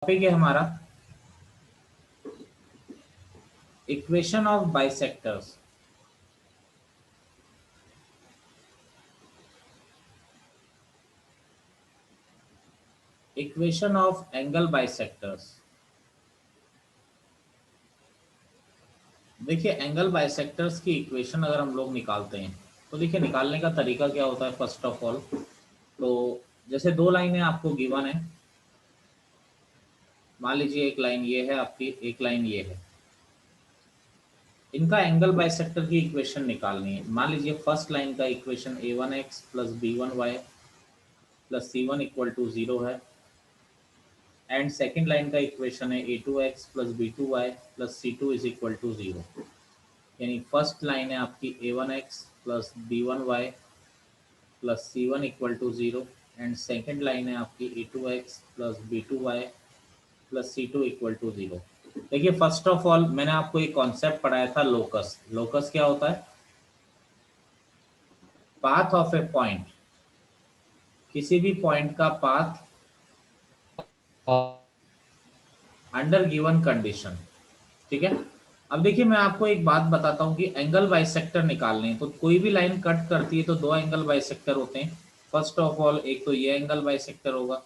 Topic है हमारा equation of bisectors. Equation of angle bisectors. देखिए, एंगल बाइसेक्टर्स की इक्वेशन अगर हम लोग निकालते हैं तो देखिए निकालने का तरीका क्या होता है। फर्स्ट ऑफ ऑल तो जैसे दो लाइनें आपको गिवन है, मान लीजिए एक लाइन ये है आपकी, एक लाइन ये है। इनका एंगल बाइसेक्टर की इक्वेशन निकालनी है। मान लीजिए फर्स्ट लाइन का equation a1x plus b1y plus c1 equal to 0 है, एंड सेकेंड लाइन का इक्वेशन है a2x plus b2y plus c2 is equal to 0। यानी फर्स्ट लाइन है आपकी a1x plus b1y plus c1 equal to 0, and second line है आपकी a2x plus b2y plus c2 equal to 0। देखिए, first of all मैंने आपको एक कॉन्सेप्ट पढ़ाया था लोकस। लोकस क्या होता है? पाथ ऑफ ए पॉइंट, किसी भी पॉइंट का पाथ अंडर गिवन कंडीशन। ठीक है। अब देखिए, मैं आपको एक बात बताता हूँ कि एंगल बाइसेक्टर निकालने हैं तो कोई भी लाइन कट करती है तो दो एंगल बाइसेक्टर होते हैं। फर्स्ट ऑफ ऑल एक तो ये एंगल बाइसेक्टर होगा,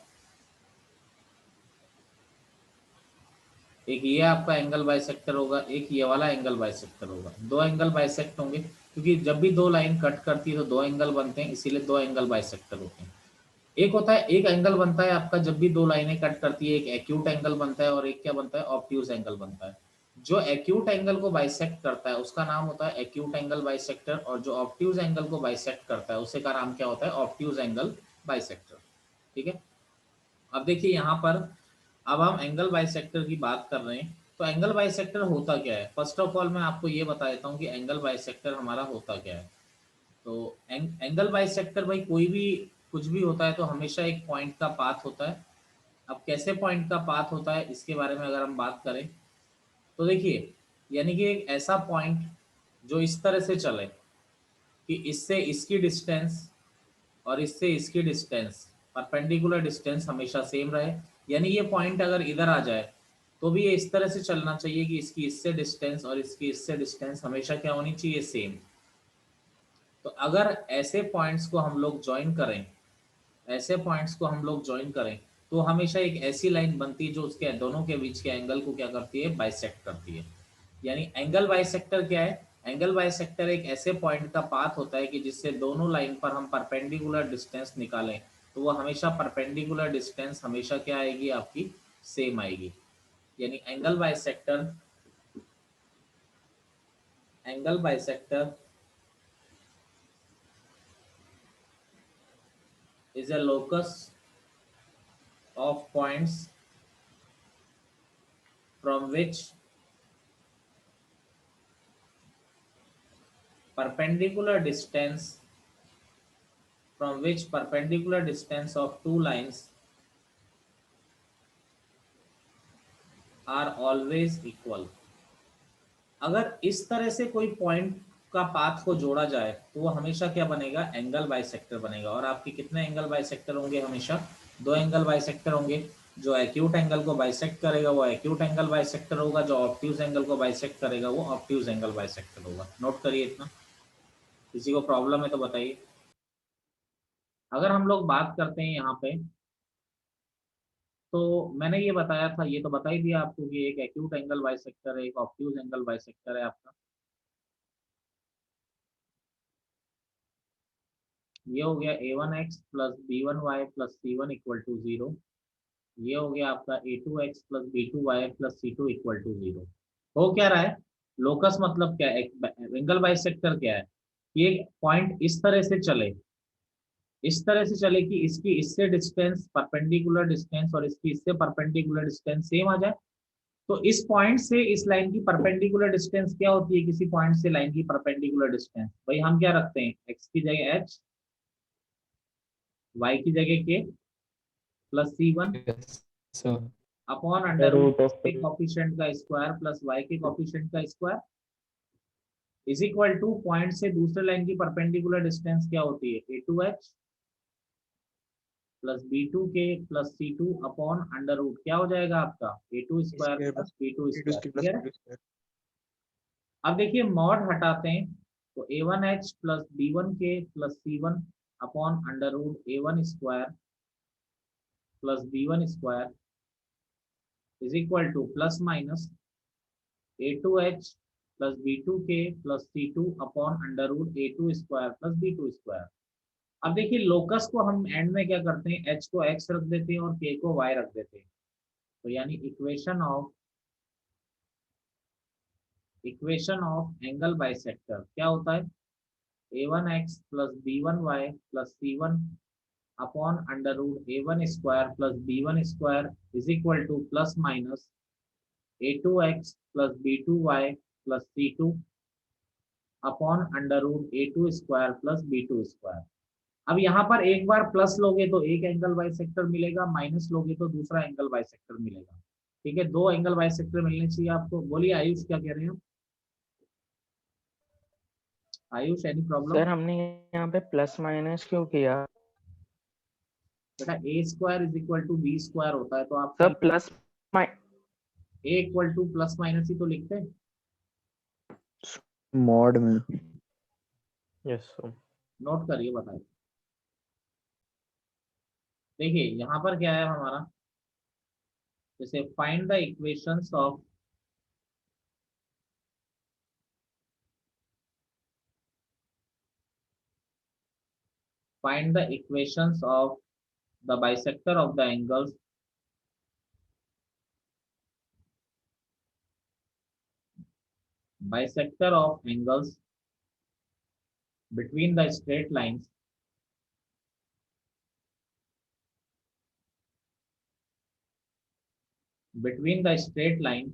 एक ये आपका एंगल बाइसेक्टर होगा, एक ये वाला एंगल बाइसेक्टर होगा। दो एंगल बाइसेक्ट होंगे क्योंकि जब भी दो लाइन कट करती है तो दो एंगल बनते हैं, इसीलिए दो एंगल बाइसेक्टर होते हैं। एक होता है, एक एंगल बनता है आपका जब भी दो लाइनें कट करती है, एक एक्यूट एंगल बनता है और एक क्या बनता है, ऑब्ट्यूज एंगल बनता है। जो एक्यूट एंगल को बाइसेक्ट करता है उसका नाम होता है एक्यूट एंगल बाइसेक्टर, और जो ऑब्ट्यूज एंगल को बाइसेक्ट करता है उसे का नाम क्या होता है, ऑब्ट्यूज एंगल बाइसेक्टर। ठीक है। अब देखिए यहाँ पर, अब हम एंगल बाइसेक्टर की बात कर रहे हैं तो एंगल बाइसेक्टर होता क्या है। फर्स्ट ऑफ ऑल मैं आपको ये बता देता हूँ कि एंगल बाइसेक्टर हमारा होता क्या है। तो एंगल बाइसेक्टर भाई कोई भी कुछ भी होता है तो हमेशा एक पॉइंट का पाथ होता है। अब कैसे पॉइंट का पाथ होता है इसके बारे में अगर हम बात करें तो देखिए, यानी कि एक ऐसा पॉइंट जो इस तरह से चले कि इससे इसकी डिस्टेंस और इससे इसकी डिस्टेंस, परपेंडिकुलर डिस्टेंस हमेशा सेम रहे। यानी ये पॉइंट अगर इधर आ जाए तो भी ये इस तरह से चलना चाहिए कि इसकी इससे डिस्टेंस और इसकी इससे डिस्टेंस हमेशा क्या होनी चाहिए, सेम। तो अगर ऐसे पॉइंट्स को हम लोग ज्वाइन करें, ऐसे पॉइंट्स को हम लोग ज्वाइन करें तो हमेशा एक ऐसी लाइन बनती है जो उसके दोनों के बीच के एंगल को क्या करती है, बाइसेक्ट करती है। यानी एंगल बाइसेक्टर क्या है? एंगल बाइसेक्टर एक ऐसे पॉइंट का पाथ होता है कि जिससे दोनों लाइन पर हम परपेंडिकुलर डिस्टेंस निकालें तो वो हमेशा परपेंडिकुलर डिस्टेंस हमेशा क्या आएगी, आपकी सेम आएगी। यानी angle bisector is a locus of points from which perpendicular distance of two lines are always equal। अगर इस तरह से कोई पॉइंट का पाथ को जोड़ा जाए तो वो हमेशा क्या बनेगा, एंगल बाइसेक्टर बनेगा। और आपके कितने एंगल बाइसेक्टर होंगे, हमेशा दो एंगल बाइसेक्टर होंगे। जो एक्यूट एंगल को बाइसेक्ट करेगा वो एक्यूट एंगल बाइसेक्टर होगा, जो ऑब्ट्यूज एंगल को बाइसेक्ट करेगा वो ऑब्ट्यूज एंगल बाइसेक्टर होगा। नोट करिए इतना। किसी को प्रॉब्लम है तो बताइए। अगर हम लोग बात करते हैं यहाँ पे, तो मैंने ये बताया था, ये तो बता ही दिया आपको कि एक एक्यूट एंगल बाइसेक्टर है, एक ऑब्ट्यूज एंगल बाइसेक्टर है आपका। ये हो गया a1x plus b1y plus c1 equal to 0। ये हो गया आपका a2x plus b2y plus c2 equal to 0। हो क्या रहा है, लोकस मतलब क्या है, एंगल बाइसेक्टर क्या है, कि एक पॉइंट इस तरह से चले, इस तरह से चले कि इसकी इससे डिस्टेंस, परपेंडिकुलर डिस्टेंस और इसकी इससे परपेंडिकुलर डिस्टेंस सेम आ जाए। तो इस पॉइंट से इस लाइन की परपेंडिकुलर डिस्टेंस क्या होती है, किसी पॉइंट से लाइन की परपेंडिकुलर डिस्टेंस भाई हम क्या रखते हैं, x की जगह h, y की जगह k plus c1 Yes, sir. Upon The under root root of के कॉफिशिएंट का स्क्वायर प्लस y के कॉफिशिएंट का square is equal to point से दूसरे लाइन की परपेंडिकुलर डिस्टेंस क्या होती है, a2h plus B2K plus C2 upon under root क्या हो जाएगा आपका A2 square square plus B2 B2 square, square ठीक प्लस है। B2 square. अब देखिए मॉड हटाते हैं तो A1H plus B1K plus C1 upon under root A1 square plus B1 square is equal to plus minus A2H plus B2K plus C2 upon under root A2 square plus B2 square. अब देखिए locus को हम and में क्या करते हैं, H को X रख देते हैं और K को Y रख देते हैं। तो यानी इक्वेशन ऑफ एंगल बाइसेक्टर क्या होता है, A1X plus B1Y plus C1 upon under root A1 square plus B1 square is equal to plus minus A2X plus B2Y plus C2 upon under root A2 square plus B2 square. अब यहाँ पर एक बार plus लोगे तो एक angle bisector मिलेगा, minus लोगे तो दूसरा एंगल बाइसेक्टर मिलेगा, ठीक है। दो एंगल बाइसेक्टर मिलने चाहिए आपको। बोलिए आयुष क्या कह रहे हैं, आयुष एनी प्रॉब्लम। सर हमने यहाँ पे प्लस माइनस क्यों किया? बेटा a square is equal to b square होता है तो आप क्या, sir plus a equal to plus minus ही तो लिखते हैं। मॉड में। Yes sir. नोट करिए बताइए। देखिए यहाँ पर क्या है हमारा, जैसे find the equations of find the equations of the bisector of the angles bisector of angles between the straight lines between the straight line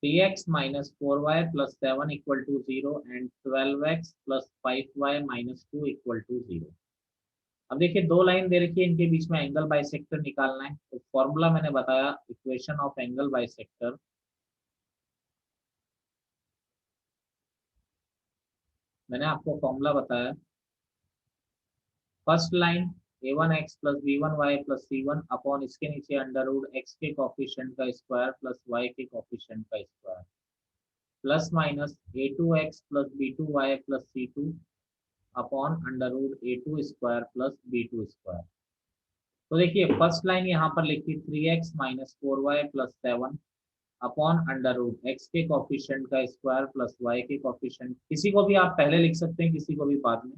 3x minus 4y plus 7 equal to 0 and 12x plus 5y minus 2 equal to 0। अब देखिए दो line दे रखी है, इनके बीच में angle bisector निकालना है। तो फॉर्मूला मैंने बताया इक्वेशन ऑफ एंगल बाइसेक्टर, मैंने आपको फॉर्मूला बताया। First line a1x plus b1y plus c1 upon इसके नीचे अंडर रूट x के कोफिशिएंट का स्क्वायर प्लस y के कोफिशिएंट का square plus minus a2x plus b2y plus c2 upon under root a2 square plus b2 square. तो देखिए first line यहाँ पर लिखी 3x minus 4y plus 7 upon under root x के coefficient का square plus y के coefficient, किसी को भी आप पहले लिख सकते हैं किसी को भी बाद में,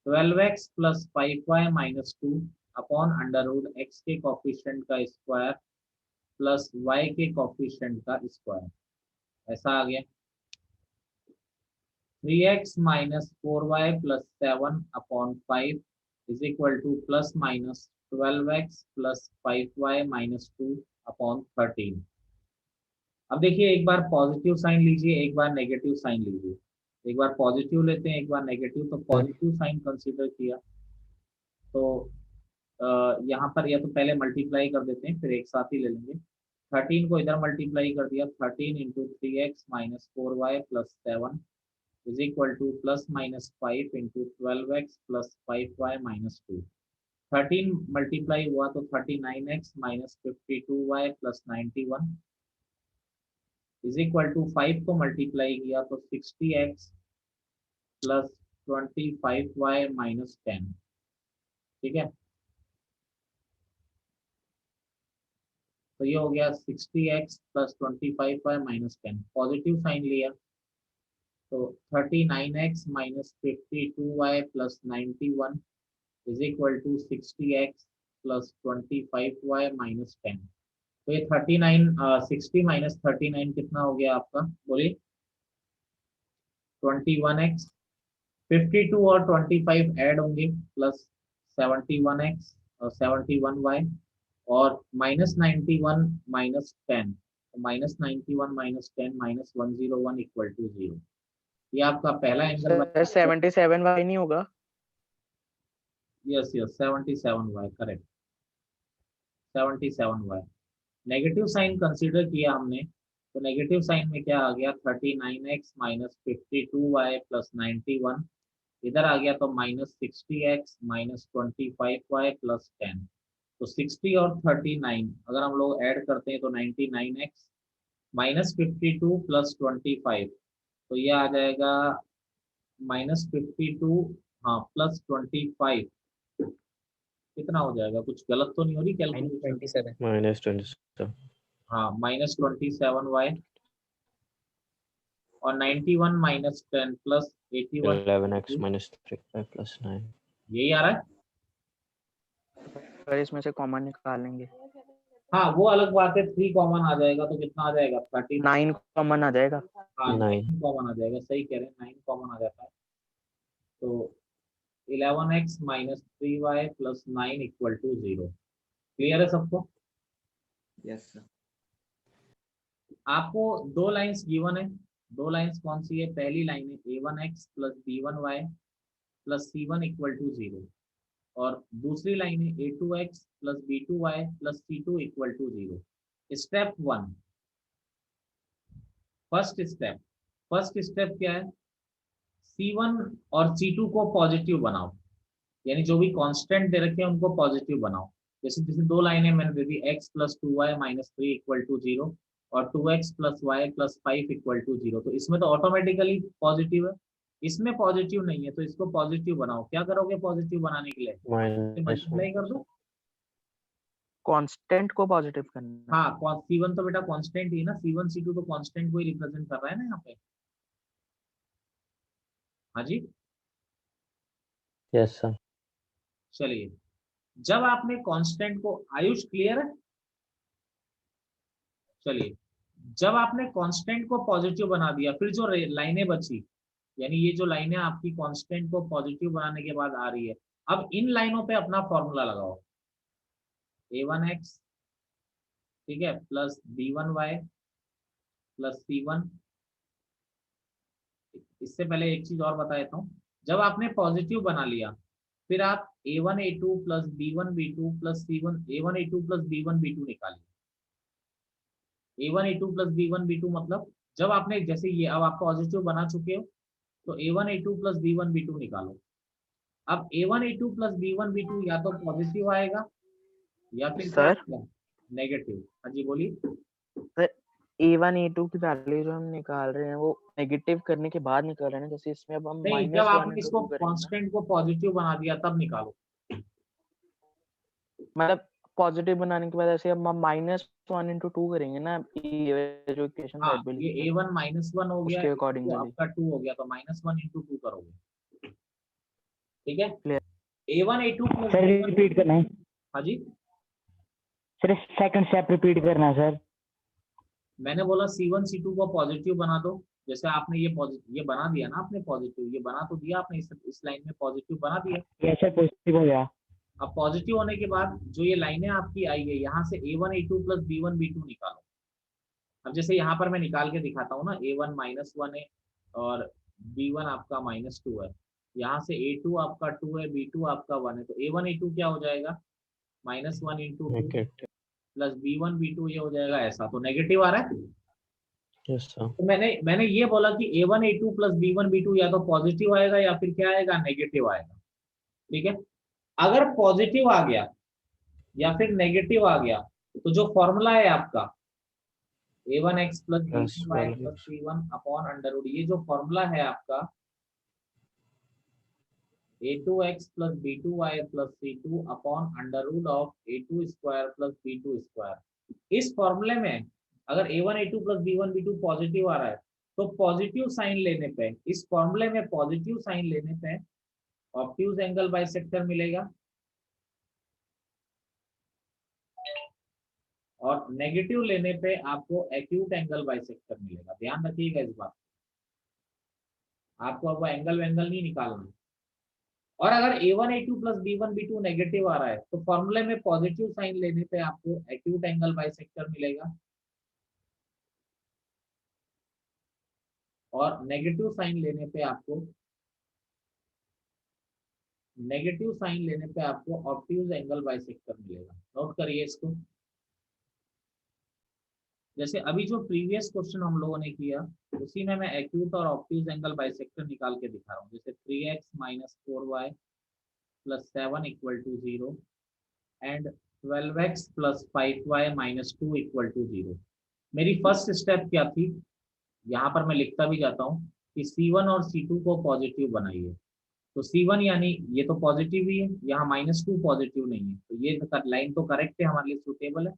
12x plus 5y minus 2 upon under root x के कोफिशिएंट का स्क्वायर प्लस y के कोफिशिएंट का स्क्वायर, ऐसा आ गया। 3x minus 4y plus 7 upon 5 is equal to plus minus 12x plus 5y minus 2 upon 13। अब देखिए एक बार पॉजिटिव साइन लीजिए, एक बार नेगेटिव साइन लीजिए। एक बार पॉजिटिव लेते हैं, एक बार नेगेटिव। तो पॉजिटिव साइन कंसीडर किया तो यहाँ पर या तो पहले मल्टीप्लाई कर देते हैं फिर एक साथ ही ले लेंगे। 13 को इधर मल्टीप्लाई कर दिया, 13 into 3x minus 4y plus 7 is equal to plus minus 5 into 12x plus 5y minus 2। 13 multiply हुआ तो 39x minus 52y plus 91 is equal to 5 को मल्टीप्लाई किया तो 60x प्लस 25y माइनस 10, ठीक है। तो ये हो गया 60x plus 25y minus 10, positive sign लिया तो 39x minus 52y plus 91 is equal to 60x plus 25y minus 10। तो ये 39 60 माइनस 39 कितना हो गया आपका, बोलिए 21x। 52 और 25 ऐड होंगे प्लस 71x और 71y और minus 91 minus 10, minus 91 minus 10 minus 101 equal to 0। ये आपका पहला एंगल सर 77 वाई नहीं होगा? Yes yes 77y correct, 77y। Negative sign consider किया हमने तो नेगेटिव साइन में क्या आ गया, 39x माइनस 52y प्लस 91 इधर आ गया तो -60x -25y प्लस 10। तो 60 और 39 अगर हम लोग ऐड करते हैं तो 99x -52 प्लस 25, तो ये आ जाएगा -52, हाँ प्लस 25, कितना हो जाएगा? कुछ गलत तो नहीं हो रही कैलकुलेशन? -27 हाँ -27y और 91 -10 प्लस 81, 11x -3y + 9। यही आ रहा है। अगर इसमें से कॉमन निकालेंगे हाँ वो अलग बात है, 3 कॉमन आ जाएगा तो कितना आ जाएगा? 13। 9 कॉमन आ जाएगा। हाँ 9 9 कॉमन आ जाएगा, सही कह रहे हैं, 9 कॉमन आ जाता है। तो 11x -3y plus 9 equal to 0। Clear है सबको? Yes sir. आपको दो लाइंस गिवन है। दो लाइंस कौन सी है? पहली लाइन है a1x plus b1y plus c1 equal to 0, और दूसरी लाइन है a2x plus b2y plus c2 equal to 0। Step 1, first step क्या है? c1 और c2 को पॉजिटिव बनाओ, यानी जो भी कांस्टेंट दे रखे हैं उनको पॉजिटिव बनाओ। जैसे जैसे दो लाइनें मैंने दे दी, x plus 2y minus 3 equal to 0 और 2x plus y plus 5 equal to 0, तो इसमें तो ऑटोमेटिकली पॉजिटिव है, इसमें पॉजिटिव नहीं है, तो इसको पॉजिटिव बनाओ। क्या करोगे पॉजिटिव बनाने के लिए? मल्टीप्लाई कर दो। कांस्टेंट को पॉजिटिव करना। हाँ c1 तो बेटा कांस्टेंट ही है ना, c1 c2 तो कांस्टेंट को ही रिप्रेजेंट कर रहा है ना यहाँ पे। हाँ जी, यस सर। चलिए, जब आपने कांस्टेंट को, आयुष क्लियर है? चलिए, जब आपने कांस्टेंट को पॉजिटिव बना दिया, फिर जो लाइनें बची, यानी ये जो लाइनें आपकी कांस्टेंट को पॉजिटिव बनाने के बाद आ रही है, अब इन लाइनों पे अपना फॉर्मूला लगाओ। a1x, ठीक है, प्लस b1y प्लस c1। इससे पहले एक चीज और बता देता हूँ, जब आपने पॉजिटिव बना लिया, फिर आप a1 a2 plus b1 b2 plus c1, a1 a2 plus b1 b2 निकालिए। a1 a2 plus b1 b2 मतलब जब आपने, जैसे ये अब आप पॉजिटिव बना चुके हो, तो a1 a2 plus b1 b2 निकालो। अब a1 a2 plus b1 b2 या तो पॉजिटिव आएगा या फिर क्या सर आएगा? नेगेटिव। हाँ जी बोलिए। सर A1 A2 की वैल्यू जो हम निकाल रहे हैं वो नेगेटिव करने के बाद निकाल रहे हैं, जैसे इसमें अब हम नहीं, जब -1 आपने into इसको 2 करेंगे ना, कांस्टेंट को पॉजिटिव बना दिया तब निकालो। मतलब पॉजिटिव बनाने के बाद ऐसे हम -1 into 2 करेंगे ना, ये जो इक्वेशन हाँ साइड पे ये लिखी है a1 -1 हो गया, उसके तो अकॉर्डिंगली। आपका 2 हो गया, तो -1 into 2 करोगे। ठीक है, clear. a1 a2 plus sir b1। Repeat करना है हाँ जी, सर, सेकंड स्टेप रिपीट करना है सर। मैंने बोला c1 c2 को पॉजिटिव बना दो। जैसे आपने ये बना दिया ना, आपने पॉजिटिव ये बना तो दिया आपने, इस लाइन में पॉजिटिव बना दिया। ये सर पॉजिटिव हो गया। अब पॉजिटिव होने के बाद जो ये लाइनें आपकी आई है, यहाँ से a1 a2 plus b1 b2 निकालो। अब जैसे यहाँ पर मैं निकाल के दिखाता हूँ ना, a1 -1 है और b1 आपका -2 है, यहाँ से a2 आपका 2 है, b2 आपका 1 है, तो a1 a2 क्या हो जाएगा? -1 into 2 negative. Plus b1 b2, ये हो जाएगा ऐसा, तो नेगेटिव आ रहा है। Yes sir. तो मैंने ये बोला कि a1 a2 plus b1 b2 या तो पॉजिटिव आएगा या फिर क्या आएगा? नेगेटिव आएगा। ठीक है, अगर पॉजिटिव आ गया या फिर नेगेटिव आ गया, तो जो फॉर्मूला है आपका a1x plus b2y plus c1 upon under root, ये जो फॉर्मूला है आपका a2x plus b2y plus c2 upon under root of a2 square plus b2 square, इस फॉर्मूले में अगर a1 a2 plus b1 b2 positive आ रहा है, तो पॉजिटिव साइन लेने पे, इस फॉर्मूले में पॉजिटिव साइन लेने पे ऑब्ट्यूज एंगल बाइसेक्टर मिलेगा, और नेगेटिव लेने पे आपको एक्यूट एंगल बाइसेक्टर मिलेगा। ध्यान रखिएगा इस बात, आपको अब एंगल वेंगल नहीं निकालना। और अगर a1 a2 plus b1 b2 negative आ रहा है, तो फॉर्मूले में पॉजिटिव साइन लेने पे आपको एक्यूट एंगल बाइसेक्टर मिलेगा, और नेगेटिव साइन लेने पे ऑब्ट्यूज एंगल बाइसेक्टर मिलेगा। नोट करिए इसको। जैसे अभी जो प्रीवियस क्वेश्चन हम लोगों ने किया उसी में मैं एक्यूट और ऑब्ट्यूज एंगल बाइसेक्टर निकाल के दिखा रहा हूँ। जैसे 3x minus 4y plus 7 equal to 0 and 12x plus 5y minus 2 equal to 0। मेरी फर्स्ट स्टेप क्या थी, यहाँ पर मैं लिखता भी जाता हूँ कि C1 और C2 को पॉजिटिव बनाइए। तो C1 यानी ये तो पॉजिटिव ही है, यहाँ -2 पॉजिटिव नहीं है, तो ये लाइन तो करेक्ट है, हमारे लिए सूटेबल है।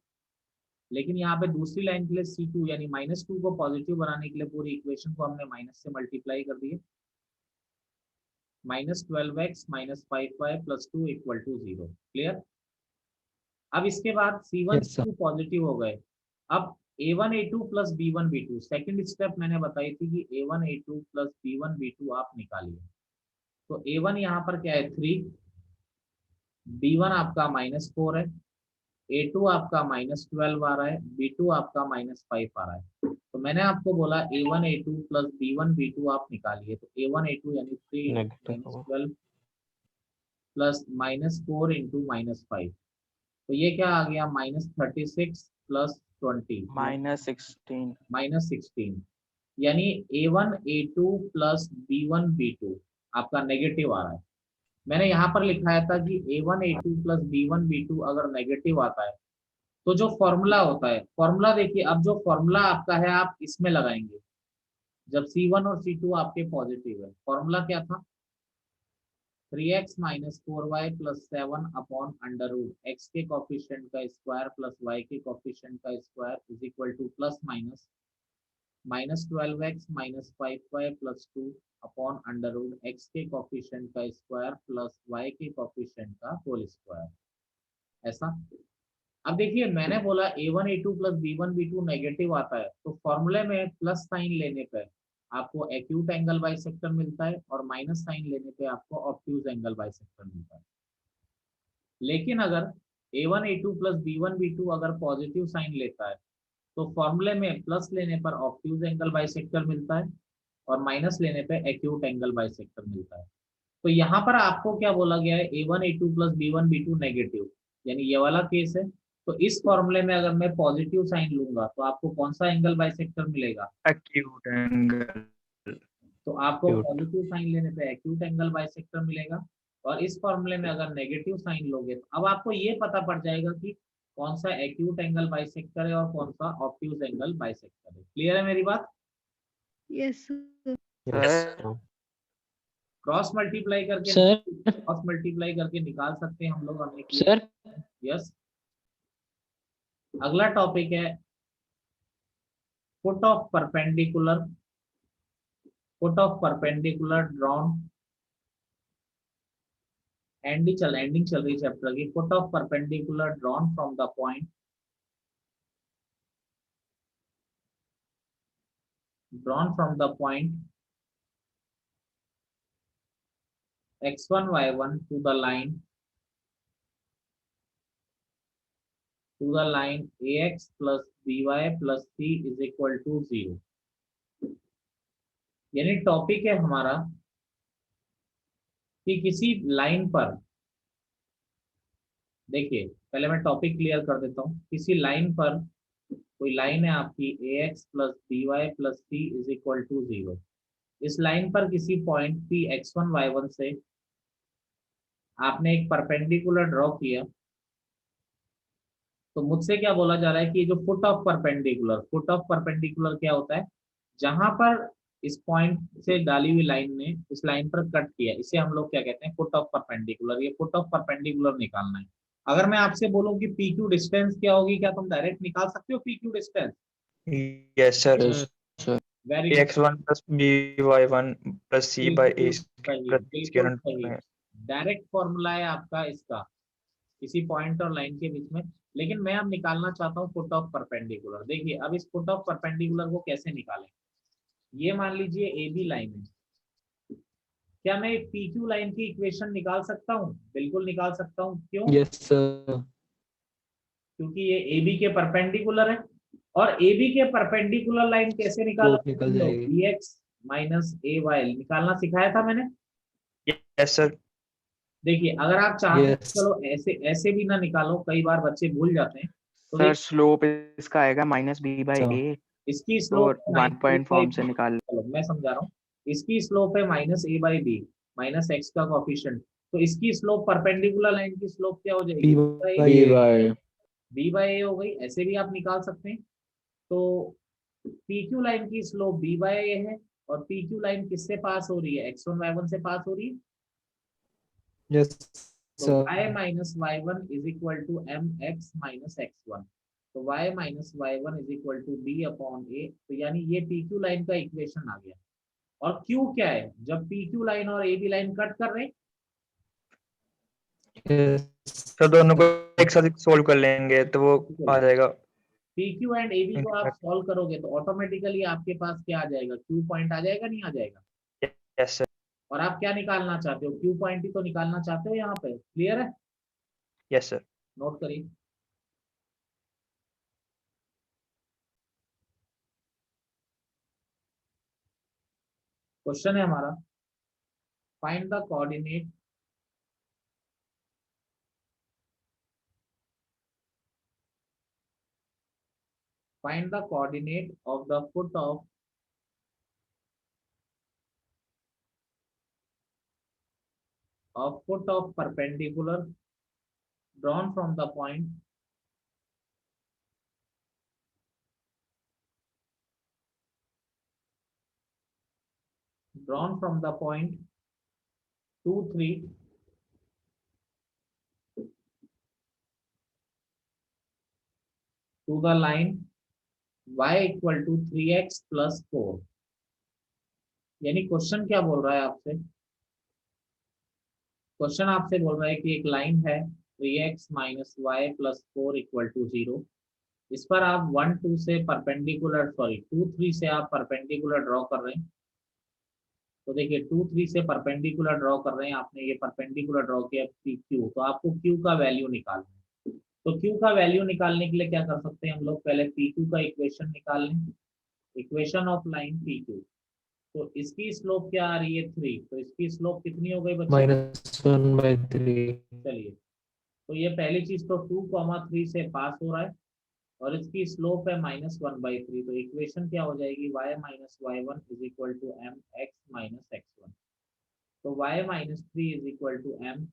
लेकिन यहाँ पे दूसरी लाइन के लिए C2 यानी -2 को पॉजिटिव बनाने के लिए पूरी इक्वेशन को हमने माइनस से मल्टीप्लाई कर दिए। -12x minus 5y plus 2 equal to 0। Clear. अब इसके बाद C1 C2 पॉजिटिव हो गए। अब A1 A2 plus B1 B2 second step मैंने बताई थी कि A1 A2 plus B1 B2 आप निकालिए। तो A1 यहाँ पर क्या है 3, B1 आपका -4 है, A2 आपका -12 आ रहा है, B2 आपका -5 आ रहा है। तो मैंने आपको बोला A1 A2 plus B1 B2 आप निकालिए। तो A1 A2 यानी 3 नेगेटिव होगा। -12 प्लस -4 इंटू -5, तो ये क्या आ गया -36 प्लस 20 -16 -16, यानी A1 A2 plus B1 B2 आपका नेगेटिव आ रहा है। मैंने यहाँ पर लिखाया था कि A1 A2 plus B1 B2 अगर नेगेटिव आता है तो जो फॉर्मूला होता है, फॉर्मूला देखिए, अब जो फॉर्मूला आपका है आप इसमें लगाएंगे जब C1 और C2 आपके पॉजिटिव है। फॉर्मूला क्या था, 3x minus 4y plus 7 upon under root x के कॉफिशिएंट का स्क्वायर प्लस y के कॉफिशिएंट का square is equal to plus minus 12x minus 5y plus 2 upon under root x के कॉफिशिएंट का स्क्वायर प्लस y के coefficient का whole square. ऐसा। अब देखिए मैंने बोला A1 A2 plus B1 B2 negative आता है, तो फॉर्मूले में प्लस साइन लेने पे आपको एक्यूट एंगल बाइसेक्टर मिलता है और माइनस साइन लेने पे आपको ऑब्ट्यूज एंगल बाइसेक्टर मिलता है। लेकिन अगर A1 A2 plus B1 B2 अगर पॉजिटिव साइन लेता है तो फॉर्मूले में प्लस लेने पर ऑब्ट्यूज एंगल बाइसेक्टर मिलता है और माइनस लेने पे एक्यूट एंगल बाइसेक्टर मिलता है। तो यहाँ पर आपको क्या बोला गया है, A1 A2 plus B1 B2 negative, यानी ये वाला केस है। तो इस फॉर्मूले में अगर मैं पॉजिटिव साइन लूंगा तो आपको कौन सा एंगल बाइसेक्टर मिलेगा, एक्यूट एंगल। तो आपको Acute. पॉजिटिव साइन लेने पे एक्यूट एंगल बाइसेक्टर मिलेगा। और इस फॉर्मूले में अगर नेगेटिव साइन लोगे तो अब आपको ये पता पड़ जाएगा कि कौन सा एक्यूट एंगल बाइसेक्टर है और कौन सा ऑब्ट्यूज एंगल बाइसेक्टर है। क्लियर है मेरी बात। Yes, sir. Yes, sir. Cross multiply करके निकाल सकते हैं हम लोग, हमने किया। यस। अगला टॉपिक है foot of perpendicular drawn. Ending चल रही चैप्टर की। Foot of perpendicular drawn from the point x1 y1 to the line ax plus by plus c is equal to 0। यानी टॉपिक है हमारा कि किसी लाइन पर, देखिए पहले मैं टॉपिक क्लियर कर देता हूँ। किसी लाइन पर, कोई लाइन है आपकी ax plus by plus c is equal to 0। इस लाइन पर किसी पॉइंट p x1 y1 से आपने एक परपेंडिकुलर ड्रॉ किया, तो मुझसे क्या बोला जा रहा है कि जो फुट ऑफ परपेंडिकुलर क्या होता है, जहां पर इस पॉइंट से डाली हुई लाइन ने इस लाइन पर कट किया, इसे हम लोग क्या कहते हैं, फुट ऑफ परपेंडिकुलर। ये फुट ऑफ परपेंडिकुलर निकालना है। अगर मैं आपसे बोलूं कि PQ डिस्टेंस क्या होगी, क्या तुम डायरेक्ट निकाल सकते हो PQ distance? Yes sir. Yes, sir. Very x1 plus by1 plus c by a बिल्कुल सही। डायरेक्ट फॉर्मूला है आपका इसका किसी पॉइंट और लाइन के बीच में। लेकिन मैं अब निकालना चाहता हूँ फुट ऑफ परपेंडिकुलर। देखिए अब इस फुट ऑफ परपेंडिकुलर को कैसे निकालें। ये मान लीजिए AB लाइन है, क्या मैं PQ लाइन की इक्वेशन निकाल सकता हूँ? बिल्कुल निकाल सकता हूँ। क्यों? Yes, sir. क्योंकि ये AB के परपेंडिकुलर है। और AB के परपेंडिकुलर लाइन कैसे निकाला? निकल जाएगी। BX माइनस AY निकालना सिखाया था मैंने। Yes sir. देखिए अगर आप चाहते हैं Yes. चलो ऐसे भी ना निकालो, कई बार बच्चे भूल जाते हैं, तो सर देख स्लोप इसका आएगा -b/a इसकी स्लोप और 1 पॉइंट फॉर्म से निकाल। चलो मैं समझा रहा हूँ। इसकी स्लोप है -a/b -x का कोफिशिएंट, तो इसकी स्लोप परपेंडिकुलर लाइन की स्लोप क्या हो जाएगी? बी बाय b/a हो गई। ऐसे भी आप निकाल सकते हैं। तो PQ लाइन की स्लोप b/a है और PQ लाइन किससे पास हो रही है? x1 y1 से पास हो रही है। यस तो y minus y one is equal to m x minus x one. तो y minus y one is equal to b upon a. तो यानी ये PQ लाइन का इक्वेशन आ गया। और Q क्या है? जब PQ लाइन और AB लाइन कट कर रहे हैं, यस तो दोनों को एक साथ सोल्व कर लेंगे तो वो आ जाएगा। PQ एंड AB को आप सॉल्व करोगे तो ऑटोमेटिकली आपके पास क्या आ जाएगा? Q पॉइंट आ जाएगा, नहीं आ जाएगा? Yes sir. और आप क्या निकालना चाहते हो? Q पॉइंट ही तो निकालना चाहते हो यहाँ पे। क्लियर है? Yes sir. नोट करिए। क्वेश्चन है हमारा, find the coordinate of the foot of perpendicular drawn from the point drawn from the point 2 3 to the line y equal to 3x plus 4। यानी क्वेश्चन क्या बोल रहा है आपसे? क्वेश्चन आपसे बोल रहा है कि एक लाइन है 3x minus y plus 4 equal to 0। इस पर आप 1 2 से परपेंडिकुलर 2 3 से आप परपेंडिकुलर ड्रॉ कर रहे हैं। तो देखिए 2 3 से परपेंडिकुलर ड्रॉ कर रहे हैं, आपने ये परपेंडिकुलर ड्रॉ किया PQ। तो आपको Q का वैल्यू निकालना है। तो Q का वैल्यू निकालने के लिए क्या कर सकते हैं हम लोग? पहले PQ का इक्वेशन निकाल लें। Equation of line PQ। तो इसकी स्लोप क्या आ रही है? 3। तो इसकी स्लोप कितनी हो गई बच्चे? -1/3। चलिए, तो ये पहली चीज तो 2, 3 से पास हो रहा है और इसकी स्लोप है -1/3। तो इक्वेशन क्या हो जाएगी? y minus y one is equal to m x minus x one. तो y minus three is equal to m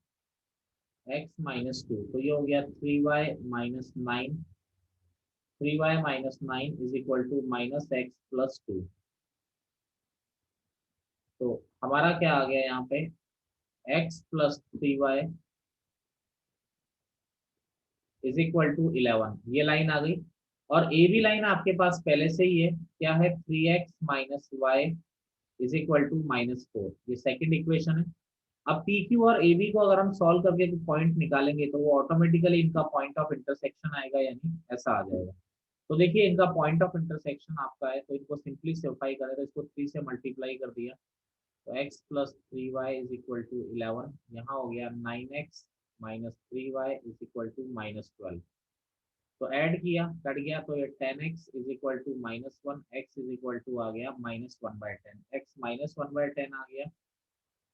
x minus two. तो ये हो गया 3y minus 9। 3y minus 9 is equal to minus x plus 2। तो हमारा क्या आ गया यहाँ पे? x plus 3y is equal to 11। ये लाइन आ गई। और ए बी लाइन आपके पास पहले से ही है, क्या है? 3x minus y is equal to -4। ये सेकंड इक्वेशन है। अब पी क्यू और ए बी को अगर हम सॉल्व करके पॉइंट निकालेंगे तो वो ऑटोमेटिकली इनका पॉइंट ऑफ इंटरसेक्शन आएगा, यानी ऐसा आ जाएगा। तो देखिए इनका पॉइंट ऑफ इंटरसेक्शन आपका है, तो इनको सिंपली सिम्प्लीफाई करें तो इसको 3 से मल्टीप्लाई कर दिया तो x plus 3y is equal to 11। यहाँ हो गया 9x minus 3y is equal to -12। तो ऐड किया, कट गया, तो ये 10x is equal to -1, x is equal to आ गया -1/10। x -1/10 आ गया।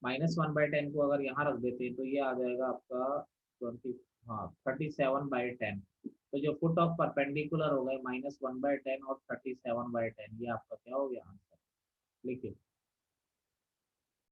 -1/10 को अगर यहाँ रख देते हैं तो ये आ जाएगा आपका 20, हाँ 37/10। तो जो फुट ऑफ परपेंडिकुलर हो गए -1/10 और 37/10, ये आपका क्या हो गया आंसर। लिखिए